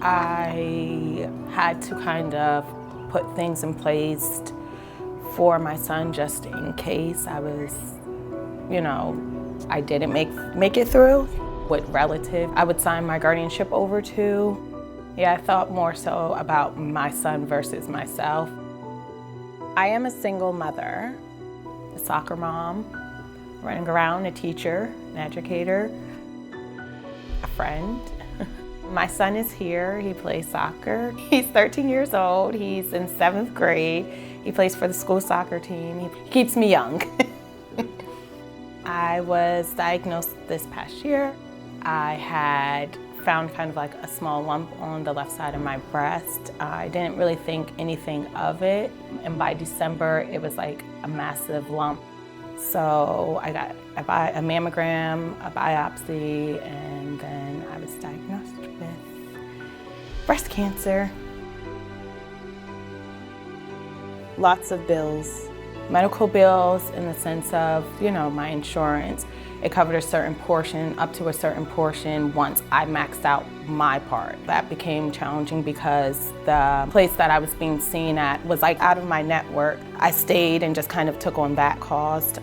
I had to kind of put things in place for my son just in case I was, I didn't make it through. What relative I would sign my guardianship over to. Yeah, I thought more so about my son versus myself. I am a single mother, a soccer mom, running around, a teacher, an educator, a friend. My son is here, he plays soccer. He's 13 years old, he's in 7th grade. He plays for the school soccer team. He keeps me young. I was diagnosed this past year. I had found kind of like a small lump on the left side of my breast. I didn't really think anything of it. And by December, it was like a massive lump. So I got a mammogram, a biopsy, and then I was diagnosed with breast cancer. Lots of bills, medical bills in the sense of, my insurance. It covered a certain portion, up to a certain portion once I maxed out my part. That became challenging because the place that I was being seen at was like out of my network. I stayed and just kind of took on that cost.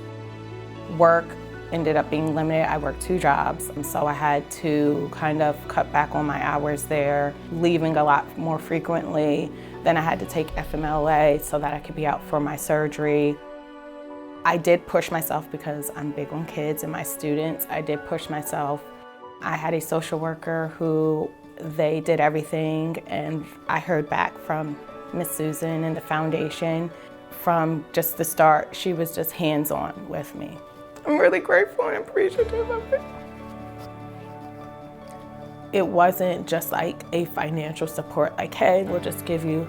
Work ended up being limited. I worked 2 jobs, and so I had to kind of cut back on my hours there, leaving a lot more frequently. Then I had to take FMLA so that I could be out for my surgery. I did push myself because I'm big on kids and my students. I did push myself. I had a social worker who they did everything, and I heard back from Miss Susan and the foundation. From just the start, she was just hands-on with me. I'm really grateful and appreciative of it. It wasn't just like a financial support, like, hey, we'll just give you,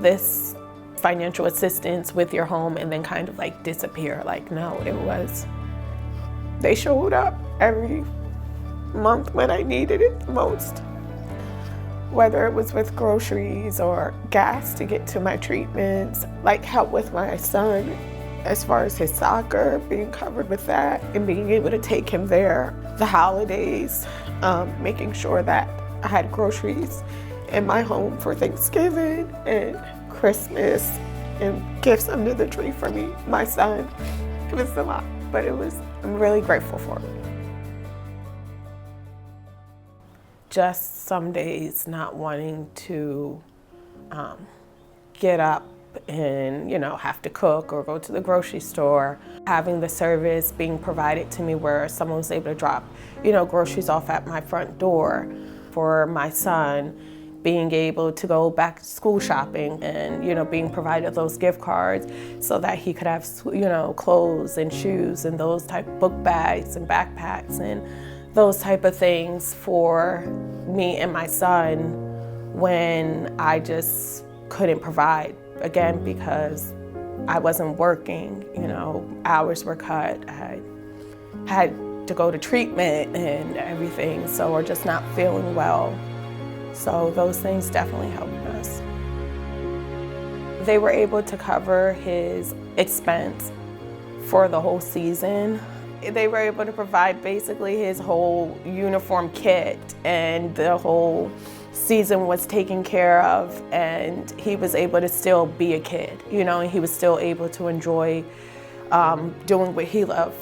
this financial assistance with your home and then kind of like disappear. Like, no, it was, they showed up every month when I needed it the most. Whether it was with groceries or gas to get to my treatments, like help with my son as far as his soccer, being covered with that and being able to take him there. The holidays, making sure that I had groceries in my home for Thanksgiving and Christmas and gifts under the tree for me, my son. It was a lot, but I'm really grateful for it. Just some days not wanting to get up and, have to cook or go to the grocery store. Having the service being provided to me where someone was able to drop, groceries off at my front door for my son. Being able to go back to school shopping and, being provided those gift cards so that he could have, clothes and shoes and those type of book bags and backpacks and those type of things for me and my son when I just couldn't provide, again, because I wasn't working, hours were cut. I had to go to treatment and everything, so we're just not feeling well. So those things definitely helped us. They were able to cover his expense for the whole season. They were able to provide basically his whole uniform kit, and the whole season was taken care of, and he was able to still be a kid, and he was still able to enjoy doing what he loved.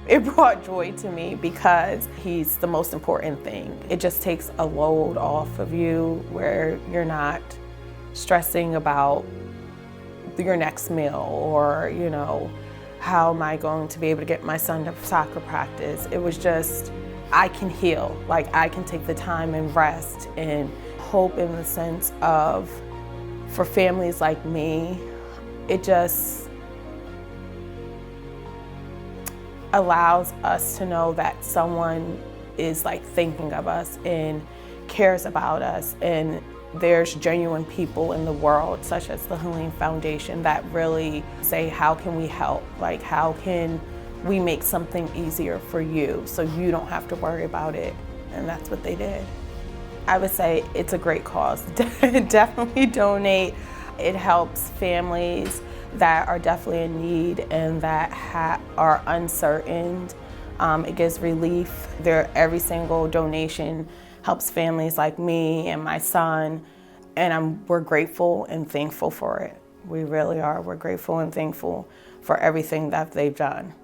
It brought joy to me because he's the most important thing. It just takes a load off of you where you're not stressing about your next meal or, how am I going to be able to get my son to soccer practice? It was just, I can heal. Like, I can take the time and rest and hope in the sense of, for families like me, it just allows us to know that someone is like thinking of us and cares about us, and there's genuine people in the world, such as the Helene Foundation, that really say, how can we help? Like, how can we make something easier for you so you don't have to worry about it? And that's what they did. I would say it's a great cause. Definitely donate. It helps families that are definitely in need and that are uncertain. It gives relief. Every single donation helps families like me and my son, and we're grateful and thankful for it. We really are. We're grateful and thankful for everything that they've done.